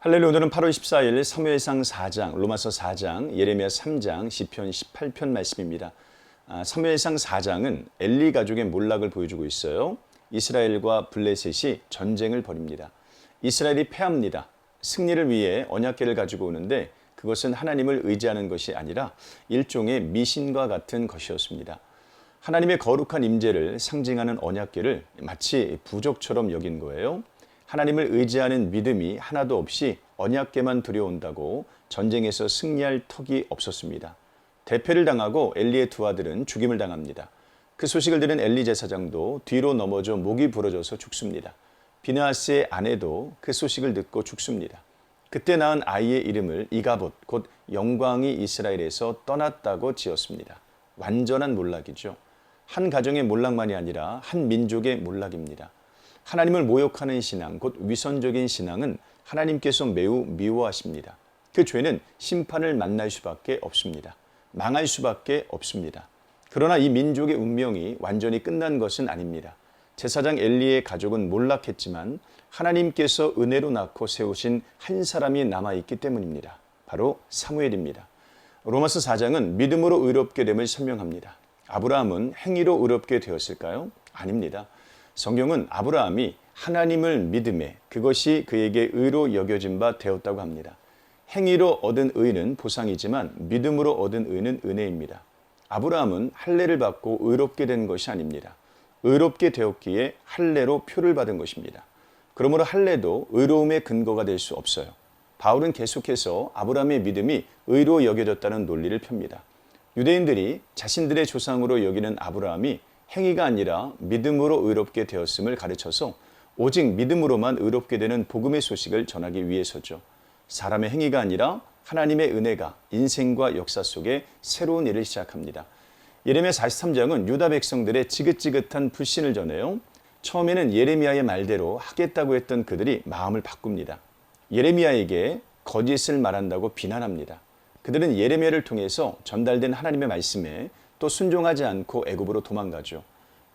할렐루야. 오늘은 8월 14일 사무엘상 4장, 로마서 4장, 예레미야 3장, 시편 18편 말씀입니다. 사무엘상 4장은 엘리 가족의 몰락을 보여주고 있어요. 이스라엘과 블레셋이 전쟁을 벌입니다. 이스라엘이 패합니다. 승리를 위해 언약궤를 가지고 오는데 그것은 하나님을 의지하는 것이 아니라 일종의 미신과 같은 것이었습니다. 하나님의 거룩한 임재를 상징하는 언약궤를 마치 부족처럼 여긴 거예요. 하나님을 의지하는 믿음이 하나도 없이 언약궤만 들여온다고 전쟁에서 승리할 턱이 없었습니다. 대패를 당하고 엘리의 두 아들은 죽임을 당합니다. 그 소식을 들은 엘리 제사장도 뒤로 넘어져 목이 부러져서 죽습니다. 비느하스의 아내도 그 소식을 듣고 죽습니다. 그때 낳은 아이의 이름을 이가봇, 곧 영광이 이스라엘에서 떠났다고 지었습니다. 완전한 몰락이죠. 한 가정의 몰락만이 아니라 한 민족의 몰락입니다. 하나님을 모욕하는 신앙, 곧 위선적인 신앙은 하나님께서 매우 미워하십니다. 그 죄는 심판을 만날 수밖에 없습니다. 망할 수밖에 없습니다. 그러나 이 민족의 운명이 완전히 끝난 것은 아닙니다. 제사장 엘리의 가족은 몰락했지만 하나님께서 은혜로 낳고 세우신 한 사람이 남아있기 때문입니다. 바로 사무엘입니다. 로마서 4장은 믿음으로 의롭게 됨을 설명합니다. 아브라함은 행위로 의롭게 되었을까요? 아닙니다. 성경은 아브라함이 하나님을 믿음에 그것이 그에게 의로 여겨진 바 되었다고 합니다. 행위로 얻은 의는 보상이지만 믿음으로 얻은 의는 은혜입니다. 아브라함은 할례를 받고 의롭게 된 것이 아닙니다. 의롭게 되었기에 할례로 표를 받은 것입니다. 그러므로 할례도 의로움의 근거가 될 수 없어요. 바울은 계속해서 아브라함의 믿음이 의로 여겨졌다는 논리를 펴니다. 유대인들이 자신들의 조상으로 여기는 아브라함이 행위가 아니라 믿음으로 의롭게 되었음을 가르쳐서 오직 믿음으로만 의롭게 되는 복음의 소식을 전하기 위해서죠. 사람의 행위가 아니라 하나님의 은혜가 인생과 역사 속에 새로운 일을 시작합니다. 예레미야 43장은 유다 백성들의 지긋지긋한 불신을 전해요. 처음에는 예레미야의 말대로 하겠다고 했던 그들이 마음을 바꿉니다. 예레미야에게 거짓을 말한다고 비난합니다. 그들은 예레미야를 통해서 전달된 하나님의 말씀에 또 순종하지 않고 애굽으로 도망가죠.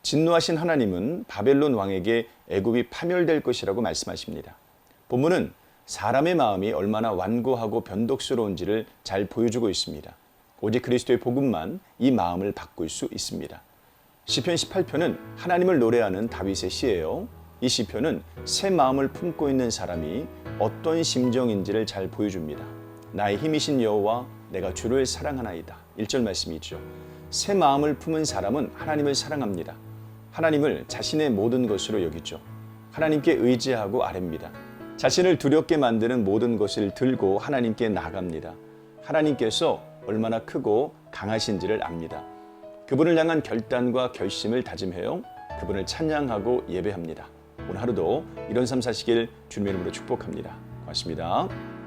진노하신 하나님은 바벨론 왕에게 애굽이 파멸될 것이라고 말씀하십니다. 본문은 사람의 마음이 얼마나 완고하고 변덕스러운지를 잘 보여주고 있습니다. 오직 그리스도의 복음만 이 마음을 바꿀 수 있습니다. 시편 18편은 하나님을 노래하는 다윗의 시예요. 이 시편은 새 마음을 품고 있는 사람이 어떤 심정인지를 잘 보여줍니다. 나의 힘이신 여호와 내가 주를 사랑하나이다. 1절 말씀이죠. 새 마음을 품은 사람은 하나님을 사랑합니다. 하나님을 자신의 모든 것으로 여기죠. 하나님께 의지하고 아뢰입니다. 자신을 두렵게 만드는 모든 것을 들고 하나님께 나아갑니다. 하나님께서 얼마나 크고 강하신지를 압니다. 그분을 향한 결단과 결심을 다짐해요. 그분을 찬양하고 예배합니다. 오늘 하루도 이런 삶 사시길 주님의 이름으로 축복합니다. 고맙습니다.